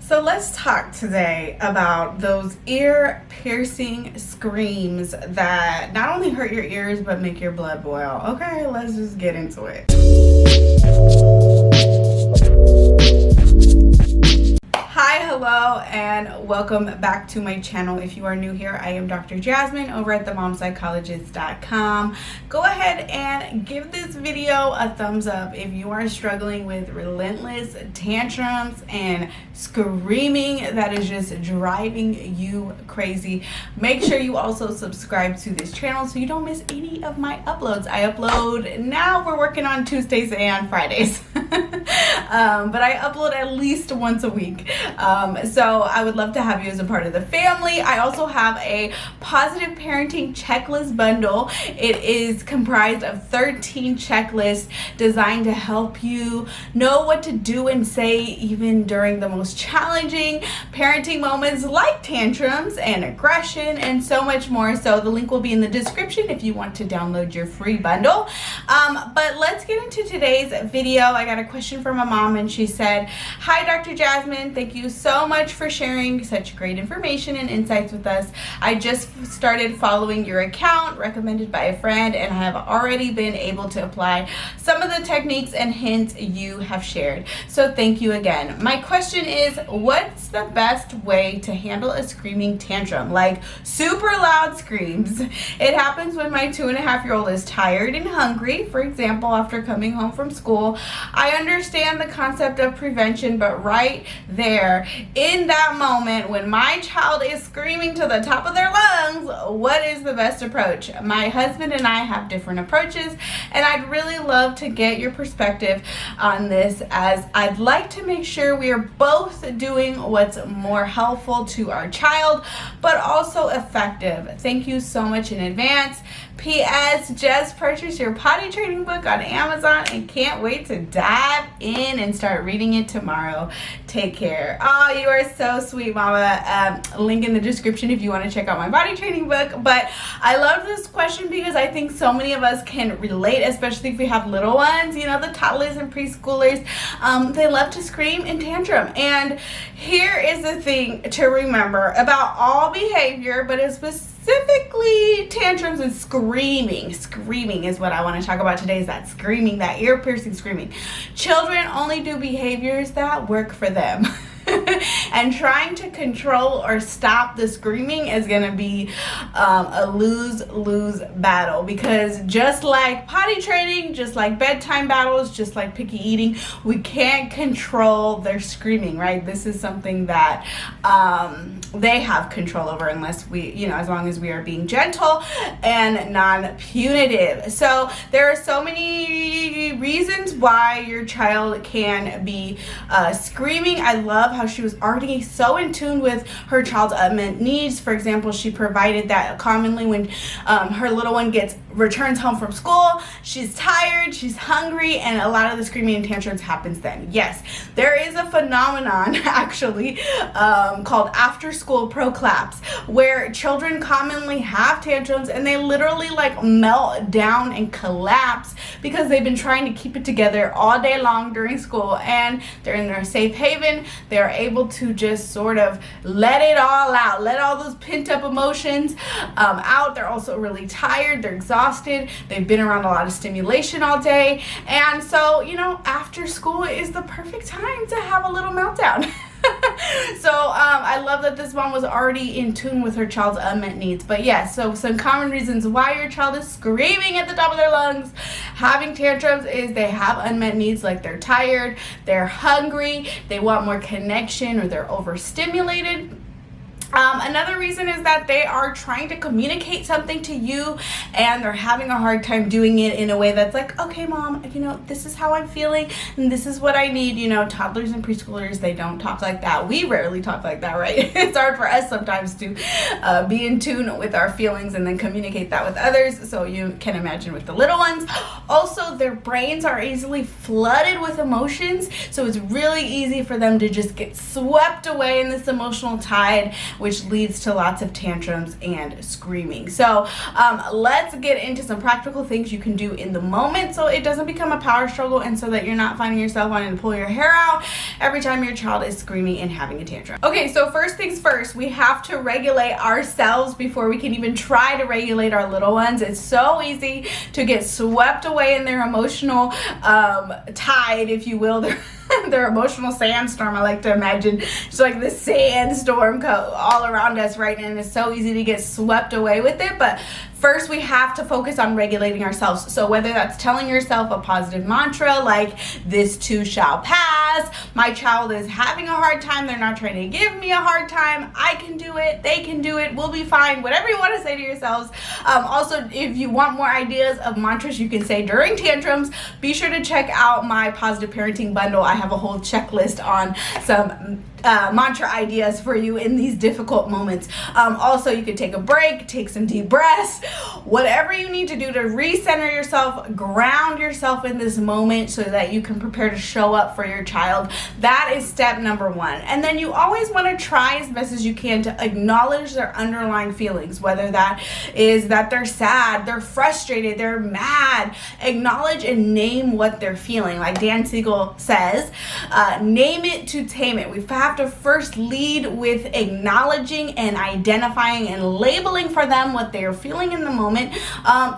So let's talk today about those ear-piercing screams that not only hurt your ears but make your blood boil. Okay, let's just get into it. Hi, hello, and welcome back to my channel. If you are new here, I am Dr. Jasmine over at themomspsychologist.com. Go ahead and give this video a thumbs up if you are struggling with relentless tantrums and screaming that is just driving you crazy. Make sure you also subscribe to this channel so you don't miss any of my uploads. I upload now, we're working on Tuesdays and Fridays. But I upload at least once a week. So I would love to have you as a part of the family. I also have a positive parenting checklist bundle. It is comprised of 13 checklists designed to help you know what to do and say even during the most challenging parenting moments like tantrums and aggression and so much more. So the link will be in the description if you want to download your free bundle. But let's get into today's video. I got a question from a mom and she said, "Hi Dr. Jasmine, thank you so much for sharing such great information and insights with us. I just started following your account recommended by a friend and I have already been able to apply some of the techniques and hints you have shared. So thank you again. My question is, what's the best way to handle a screaming tantrum? Like super loud screams. It happens when my 2.5-year-old is tired and hungry, for example, after coming home from school. I understand the concept of prevention, but right there in that moment when my child is screaming to the top of their lungs, what is the best approach? My husband and I have different approaches and I'd really love to get your perspective on this, as I'd like to make sure we are both doing what's more helpful to our child but also effective. Thank you so much in advance. P.S. Just purchased your potty training book on Amazon and can't wait to dive in and start reading it tomorrow. Take care." Oh, you are so sweet, Mama. Link in the description if you want to check out my potty training book. But I love this question because I think so many of us can relate, especially if we have little ones. You know, the toddlers and preschoolers, they love to scream and tantrum. And here is the thing to remember about all behavior, but it's specifically tantrums and screaming. Screaming is what I want to talk about today, is that screaming, that ear-piercing screaming. Children only do behaviors that work for them. And trying to control or stop the screaming is going to be a lose-lose battle, because just like potty training, just like bedtime battles, just like picky eating, we can't control their screaming, right? This is something that they have control over, unless we, you know, as long as we are being gentle and non-punitive. So there are so many reasons why your child can be screaming. I love how she was already so in tune with her child's unmet needs. For example, she provided that commonly when her little one returns home from school, she's tired, she's hungry, and a lot of the screaming and tantrums happens then. Yes, there is a phenomenon actually called after school proclaps, where children commonly have tantrums and they literally like melt down and collapse because they've been trying to keep it together all day long during school, and they're in their safe haven. They're able to just sort of let it all out, let all those pent up emotions out. They're also really tired, they're exhausted, they've been around a lot of stimulation all day, and so, you know, after school is the perfect time to have a little meltdown. So I love that this mom was already in tune with her child's unmet needs. But yes, so some common reasons why your child is screaming at the top of their lungs, having tantrums, is they have unmet needs, like they're tired, they're hungry, they want more connection, or they're overstimulated. Another reason is that they are trying to communicate something to you and they're having a hard time doing it in a way that's like, okay, Mom, you know, this is how I'm feeling and this is what I need. You know, toddlers and preschoolers, they don't talk like that. We rarely talk like that, right? It's hard for us sometimes to be in tune with our feelings and then communicate that with others. So you can imagine with the little ones. Also, their brains are easily flooded with emotions. So it's really easy for them to just get swept away in this emotional tide which leads to lots of tantrums and screaming. So let's get into some practical things you can do in the moment so it doesn't become a power struggle, and so that you're not finding yourself wanting to pull your hair out every time your child is screaming and having a tantrum. Okay, so first things first, we have to regulate ourselves before we can even try to regulate our little ones. It's so easy to get swept away in their emotional tide, if you will, their emotional sandstorm. I like to imagine it's like this sandstorm all around us, right? And it's so easy to get swept away with it. But first, we have to focus on regulating ourselves. So whether that's telling yourself a positive mantra like "this too shall pass," my child is having a hard time, they're not trying to give me a hard time, I can do it, they can do it, we'll be fine, whatever you want to say to yourselves. Also, if you want more ideas of mantras you can say during tantrums, be sure to check out my positive parenting bundle. I have a whole checklist on some mantra ideas for you in these difficult moments. Also, you could take a break, take some deep breaths, whatever you need to do to recenter yourself, ground yourself in this moment so that you can prepare to show up for your child. That is step number one. And then you always want to try as best as you can to acknowledge their underlying feelings, whether that is that they're sad, they're frustrated, they're mad. Acknowledge and name what they're feeling. Like Dan Siegel says, name it to tame it. We have to first lead with acknowledging and identifying and labeling for them what they are feeling in the moment,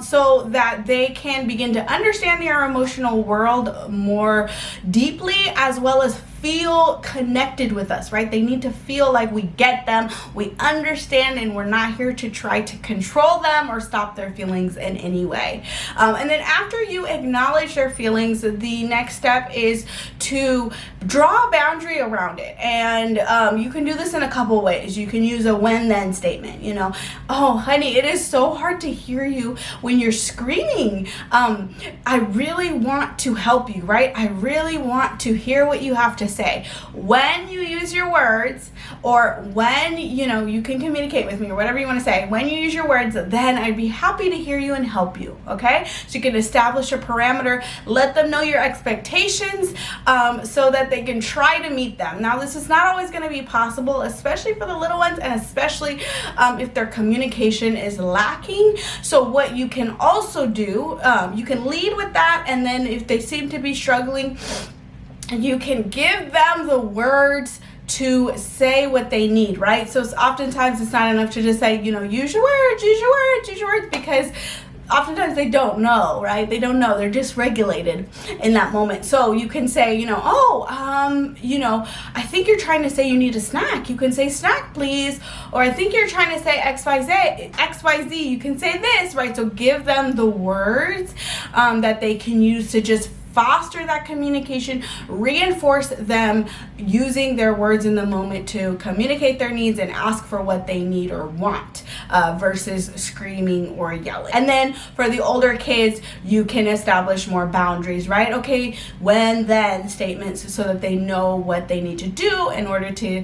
so that they can begin to understand their emotional world more deeply, as well as feel connected with us, right? They need to feel like we get them, we understand, and we're not here to try to control them or stop their feelings in any way. And then after you acknowledge their feelings, the next step is to draw a boundary around it. And you can do this in a couple ways. You can use a when-then statement. You know, "Oh, honey, it is so hard to hear you when you're screaming. I really want to help you, right? I really want to hear what you have to say." When you use your words, or when you can communicate with me, or whatever you want to say, when you use your words, then I'd be happy to hear you and help you. Okay, so you can establish a parameter, let them know your expectations, so that they can try to meet them. Now, this is not always going to be possible, especially for the little ones, and especially if their communication is lacking. So what you can also do, you can lead with that, and then if they seem to be struggling, you can give them the words to say what they need, right? So oftentimes it's not enough to just say, use your words, use your words, use your words, because oftentimes they don't know, right? They don't know. They're dysregulated in that moment. So you can say, I think you're trying to say you need a snack. You can say snack, please. Or I think you're trying to say XYZ. You can say this, right? So give them the words that they can use to just foster that communication, reinforce them using their words in the moment to communicate their needs and ask for what they need or want, versus screaming or yelling. And then for the older kids, you can establish more boundaries, right? Okay, when then statements, so that they know what they need to do in order to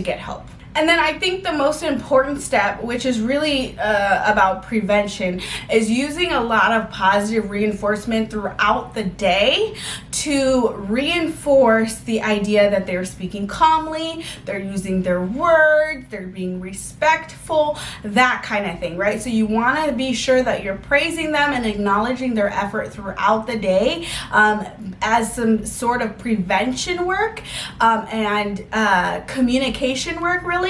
get help. And then I think the most important step, which is really about prevention, is using a lot of positive reinforcement throughout the day to reinforce the idea that they're speaking calmly, they're using their words, they're being respectful, that kind of thing, right? So you want to be sure that you're praising them and acknowledging their effort throughout the day, as some sort of prevention work and communication work, really,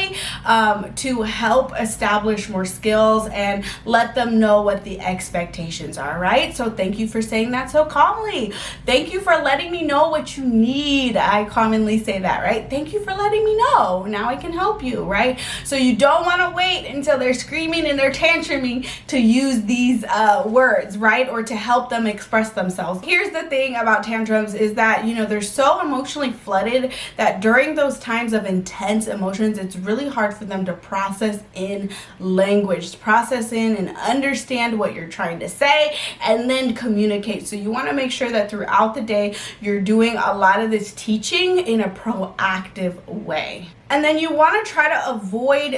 to help establish more skills and let them know what the expectations are, right? So thank you for saying that so calmly. Thank you for letting me know what you need. I commonly say that, right? Thank you for letting me know. Now I can help you, right? So you don't want to wait until they're screaming and they're tantruming to use these words, right? Or to help them express themselves. Here's the thing about tantrums is that, they're so emotionally flooded that during those times of intense emotions, it's really hard for them to process in language, process in and understand what you're trying to say, and then communicate. So you want to make sure that throughout the day you're doing a lot of this teaching in a proactive way. And then you want to try to avoid,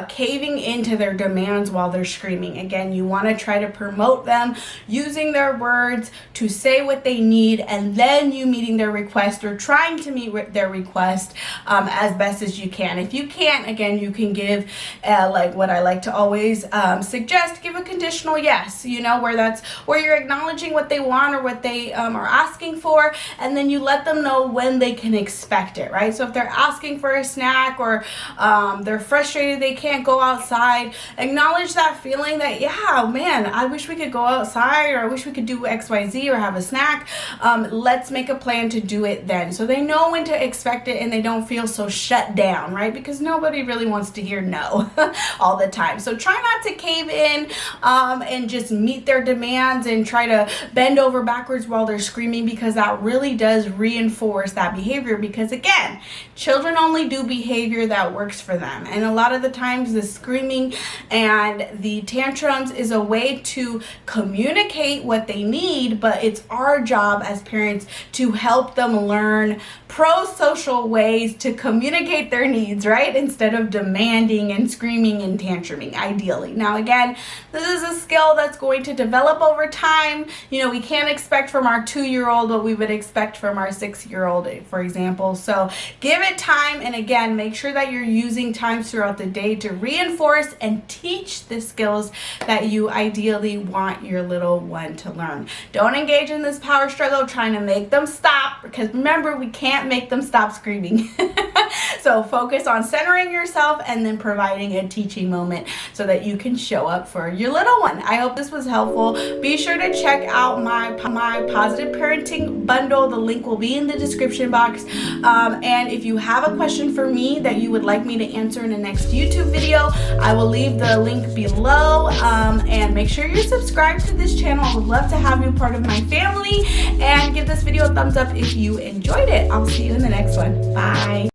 caving into their demands while they're screaming. Again, you want to try to promote them using their words to say what they need, and then you meeting their request or trying to meet their request as best as you can. If you can't, again, you can give like what I like to always suggest, give a conditional yes, where you're acknowledging what they want or what they are asking for, and then you let them know when they can expect it, right? So if they're asking for a snack or they're frustrated they can't go outside, acknowledge that feeling that, yeah, man, I wish we could go outside, or I wish we could do XYZ or have a snack. Let's make a plan to do it then, so they know when to expect it and they don't feel so shut down, right? Because nobody really wants to hear no all the time. So try not to cave in and just meet their demands and try to bend over backwards while they're screaming, because that really does reinforce that behavior. Because again, children only do behavior that works for them, and a lot of the times the screaming and the tantrums is a way to communicate what they need, but it's our job as parents to help them learn pro-social ways to communicate their needs, right? Instead of demanding and screaming and tantruming, ideally. Now again, this is a skill that's going to develop over time. We can't expect from our 2-year-old what we would expect from our 6-year-old, for example. So give it time, and again, make sure that you're using times throughout the day to reinforce and teach the skills that you ideally want your little one to learn. Don't engage in this power struggle trying to make them stop, because remember, we can't make them stop screaming. So focus on centering yourself and then providing a teaching moment so that you can show up for your little one. I hope this was helpful. Be sure to check out my positive parenting bundle. The link will be in the description box. And if you have a question for me that you would like me to answer in the next YouTube video, I will leave the link below. And make sure you're subscribed to this channel. I would love to have you part of my family, and give this video a thumbs up if you enjoyed it. I'll see you in the next one. Bye.